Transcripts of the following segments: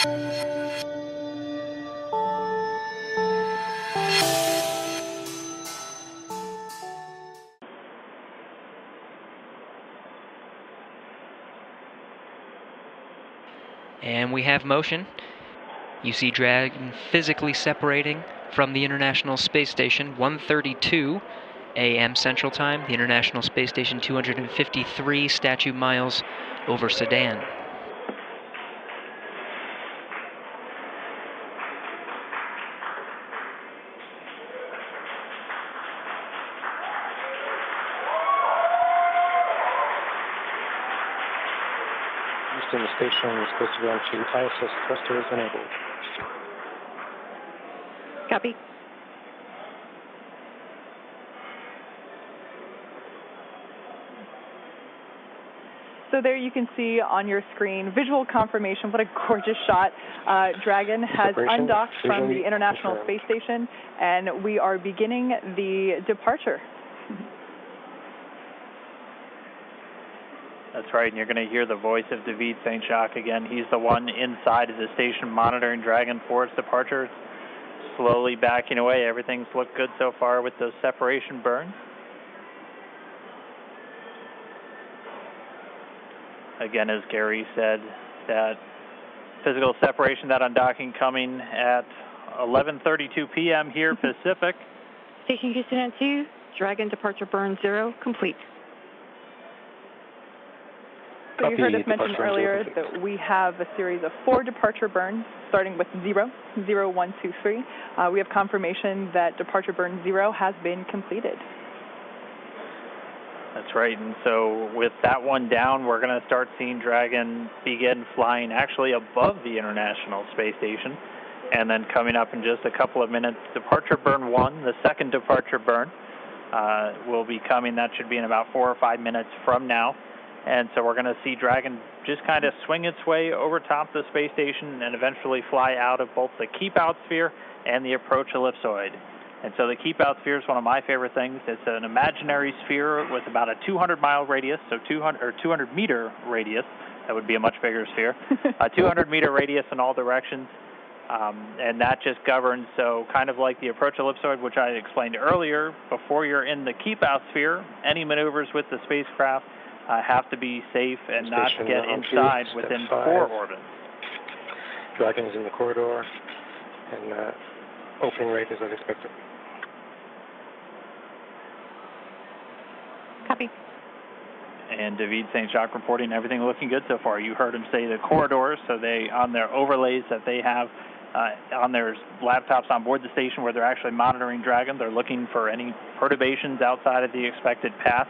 And we have motion. You see Dragon physically separating from the International Space Station, 1:32 a.m. Central Time. The International Space Station, 253 statute miles over Sedan. Houston, the station is supposed to go into ISS thrusters enabled. Copy. So there you can see on your screen visual confirmation. What a gorgeous shot. Dragon has undocked from the International Space Station, and we are beginning the departure. That's right, and you're going to hear the voice of David St. Jacques again. He's the one inside of the station monitoring Dragon for its departure. It's slowly backing away. Everything's looked good so far with those separation burns. Again, as Gary said, that physical separation, that undocking coming at 11:32 p.m. here Pacific. Station Houston at 2, Dragon departure burn 0, complete. So you heard us mention earlier that we have a series of 4 departure burns, starting with 0, 0, 1, 2, 3. We have confirmation that departure burn 0 has been completed. That's right, and so with that one down, we're going to start seeing Dragon begin flying actually above the International Space Station, and then coming up in just a couple of minutes, departure burn 1, the second departure burn, will be coming. That should be in about 4 or 5 minutes from now. And so we're going to see Dragon just kind of swing its way over top the space station and eventually fly out of both the keep-out sphere and the approach ellipsoid. And so the keep-out sphere is one of my favorite things. It's an imaginary sphere with about a 200-mile radius, so 200-meter radius. That would be a much bigger sphere. A 200-meter radius in all directions. And that just governs, so kind of like the approach ellipsoid, which I explained earlier, before you're in the keep-out sphere, any maneuvers with the spacecraft have to be safe and not get inside within 4 orbits. Dragon is in the corridor, and opening rate is as expected. Copy. And David St. Jacques reporting everything looking good so far. You heard him say the corridors, so they, on their overlays that they have on their laptops on board the station where they're actually monitoring Dragon, they're looking for any perturbations outside of the expected path.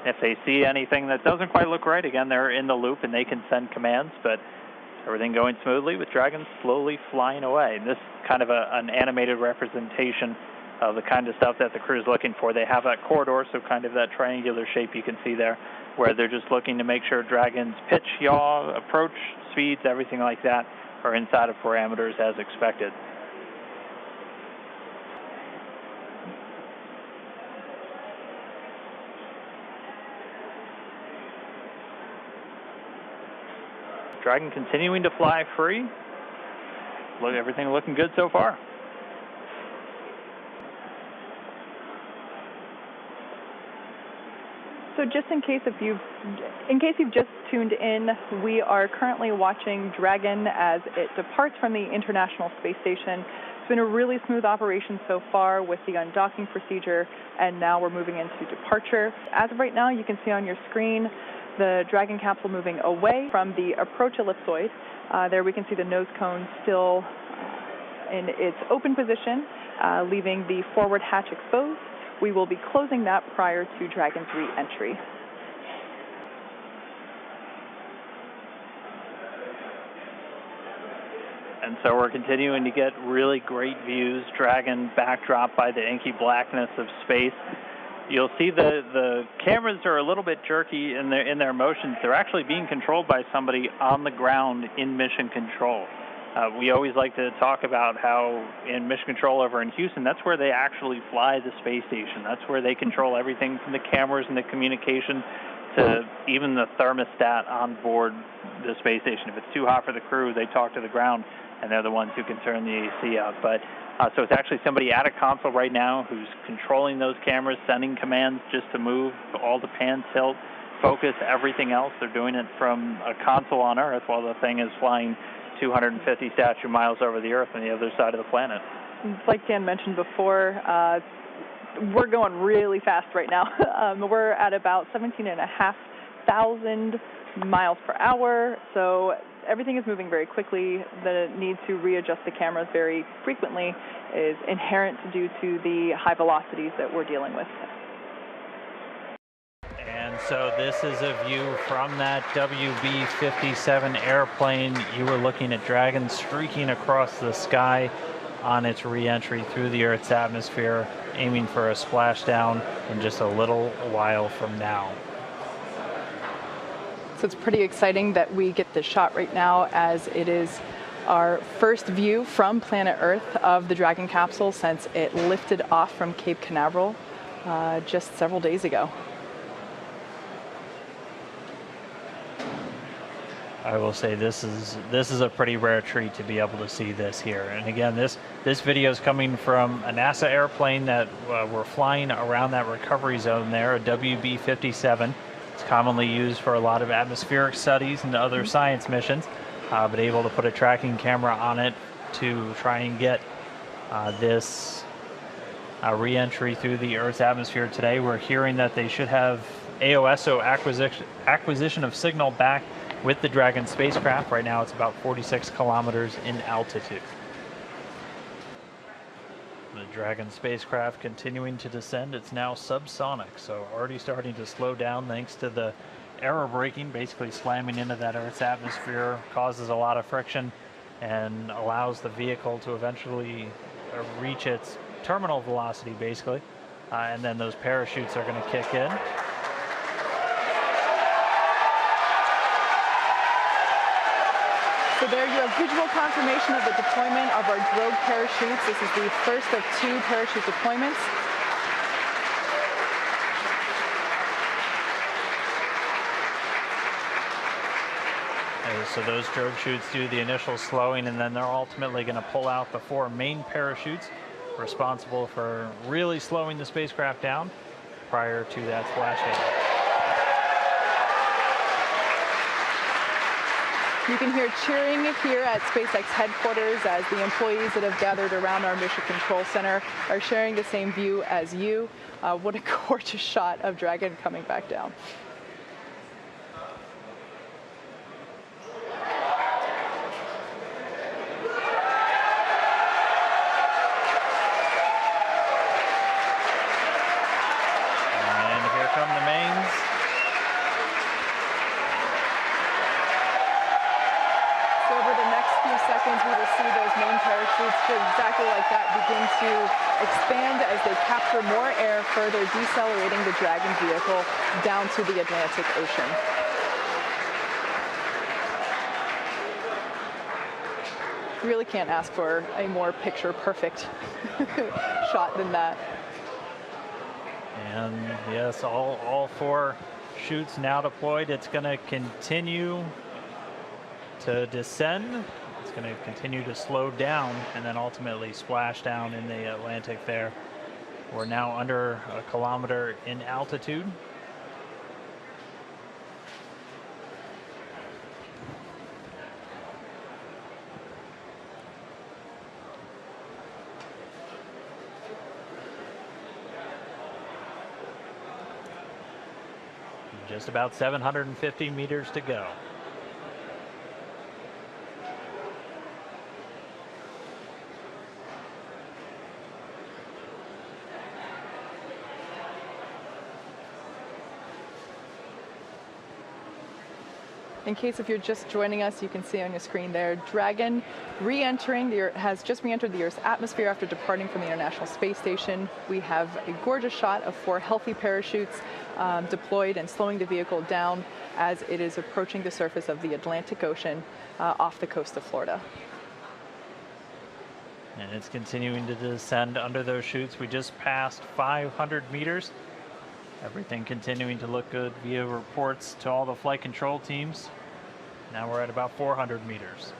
If they see anything that doesn't quite look right, again, they're in the loop and they can send commands, but everything going smoothly with Dragon slowly flying away. And this is kind of an animated representation of the kind of stuff that the crew is looking for. They have that corridor, so kind of that triangular shape you can see there, where they're just looking to make sure Dragon's pitch, yaw, approach, speeds, everything like that are inside of parameters as expected. Dragon continuing to fly free. Look, everything looking good so far. So just in case you've just tuned in, we are currently watching Dragon as it departs from the International Space Station. It's been a really smooth operation so far with the undocking procedure, and now we're moving into departure. As of right now, you can see on your screen the Dragon capsule moving away from the approach ellipsoid. There we can see the nose cone still in its open position, leaving the forward hatch exposed. We will be closing that prior to Dragon's re-entry. And so we're continuing to get really great views. Dragon backdrop by the inky blackness of space. You'll see the cameras are a little bit jerky in their motions. They're actually being controlled by somebody on the ground in mission control. We always like to talk about how in mission control over in Houston, that's where they actually fly the space station. That's where they control everything from the cameras and the communication to even the thermostat on board the space station. If it's too hot for the crew, they talk to the ground, and they're the ones who can turn the AC up. But so it's actually somebody at a console right now who's controlling those cameras, sending commands just to move all the pan, tilt, focus, everything else. They're doing it from a console on Earth while the thing is flying 250 statute miles over the Earth on the other side of the planet. Like Dan mentioned before, we're going really fast right now. We're at about 17,500 miles per hour, so everything is moving very quickly. The need to readjust the cameras very frequently is inherent due to the high velocities that we're dealing with. And so this is a view from that WB-57 airplane. You were looking at Dragon streaking across the sky on its re-entry through the Earth's atmosphere, aiming for a splashdown in just a little while from now. So it's pretty exciting that we get this shot right now, as it is our first view from planet Earth of the Dragon capsule since it lifted off from Cape Canaveral just several days ago. I will say this is a pretty rare treat to be able to see this here. And again, this video is coming from a NASA airplane that we're flying around that recovery zone there, a WB-57. It's commonly used for a lot of atmospheric studies and other science missions, but able to put a tracking camera on it to try and get this re-entry through the Earth's atmosphere today. We're hearing that they should have AOSO acquisition of signal back with the Dragon spacecraft. Right now it's about 46 kilometers in altitude. The Dragon spacecraft continuing to descend. It's now subsonic, so already starting to slow down thanks to the aero braking, basically slamming into that Earth's atmosphere, causes a lot of friction and allows the vehicle to eventually reach its terminal velocity, basically. And then those parachutes are going to kick in. So there you have visual confirmation of the deployment of our drogue parachutes. This is the first of 2 parachute deployments. So those drogue chutes do the initial slowing, and then they're ultimately going to pull out the 4 main parachutes responsible for really slowing the spacecraft down prior to that splashdown. You can hear cheering here at SpaceX headquarters as the employees that have gathered around our Mission Control Center are sharing the same view as you. What a gorgeous shot of Dragon coming back down. And here come the mains. Seconds, we will see those main parachutes exactly like that begin to expand as they capture more air, further decelerating the Dragon vehicle down to the Atlantic Ocean. Really can't ask for a more picture-perfect shot than that. And yes, all 4 chutes now deployed. It's going to continue to descend. It's going to continue to slow down and then ultimately splash down in the Atlantic there. We're now under 1 kilometer in altitude. Just about 750 meters to go. In case if you're just joining us, you can see on your screen there, Dragon has just re-entered the Earth's atmosphere after departing from the International Space Station. We have a gorgeous shot of 4 healthy parachutes deployed and slowing the vehicle down as it is approaching the surface of the Atlantic Ocean off the coast of Florida. And it's continuing to descend under those chutes. We just passed 500 meters. Everything continuing to look good via reports to all the flight control teams. Now we're at about 400 meters.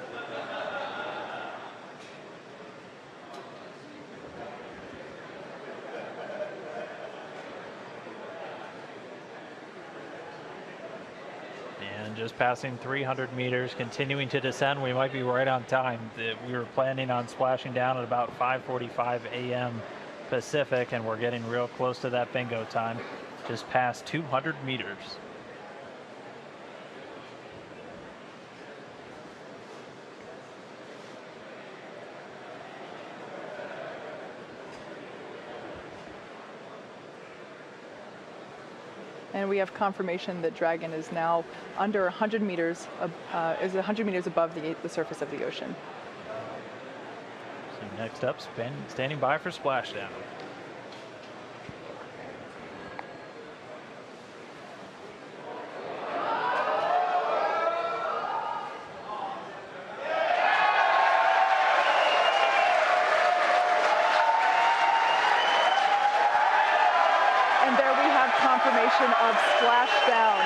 And just passing 300 meters, continuing to descend. We might be right on time. We were planning on splashing down at about 5:45 a.m. Pacific, and we're getting real close to that bingo time. Just past 200 meters. And we have confirmation that Dragon is now under 100 meters, is 100 meters above the surface of the ocean. So next up, standing by for splashdown. Confirmation of splashdown.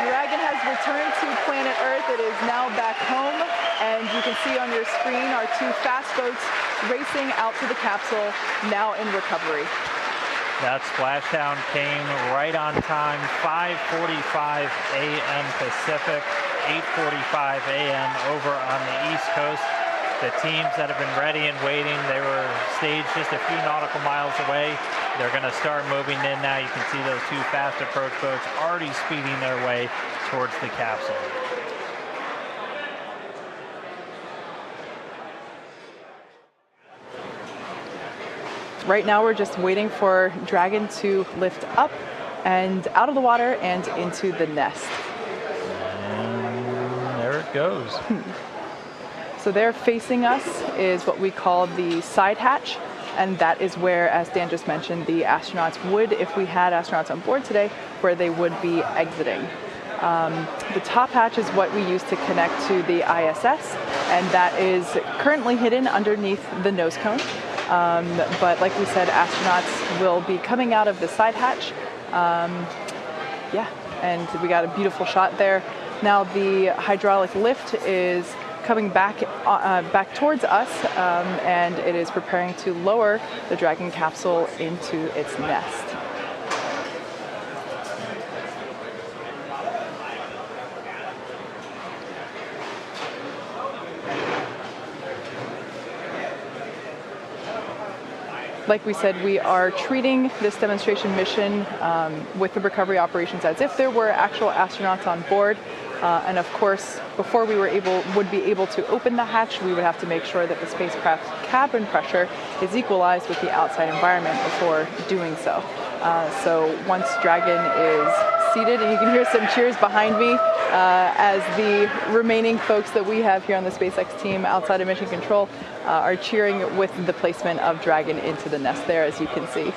Dragon has returned to planet Earth. It is now back home, and you can see on your screen our two fast boats racing out to the capsule, now in recovery. That splashdown came right on time, 5:45 a.m. Pacific, 8:45 a.m. over on the East Coast. The teams that have been ready and waiting, they were staged just a few nautical miles away. They're going to start moving in now. You can see those two fast approach boats already speeding their way towards the capsule. Right now we're just waiting for Dragon to lift up and out of the water and into the nest. And there it goes. So there facing us is what we call the side hatch, and that is where, as Dan just mentioned, the astronauts would, if we had astronauts on board today, where they would be exiting. The top hatch is what we use to connect to the ISS, and that is currently hidden underneath the nose cone. But like we said, astronauts will be coming out of the side hatch. And we got a beautiful shot there. Now the hydraulic lift is coming back towards us, and it is preparing to lower the Dragon capsule into its nest. Like we said, we are treating this demonstration mission with the recovery operations as if there were actual astronauts on board. And of course, before we would be able to open the hatch, we would have to make sure that the spacecraft's cabin pressure is equalized with the outside environment before doing so. So once Dragon is seated, and you can hear some cheers behind me as the remaining folks that we have here on the SpaceX team outside of Mission Control are cheering with the placement of Dragon into the nest there, as you can see.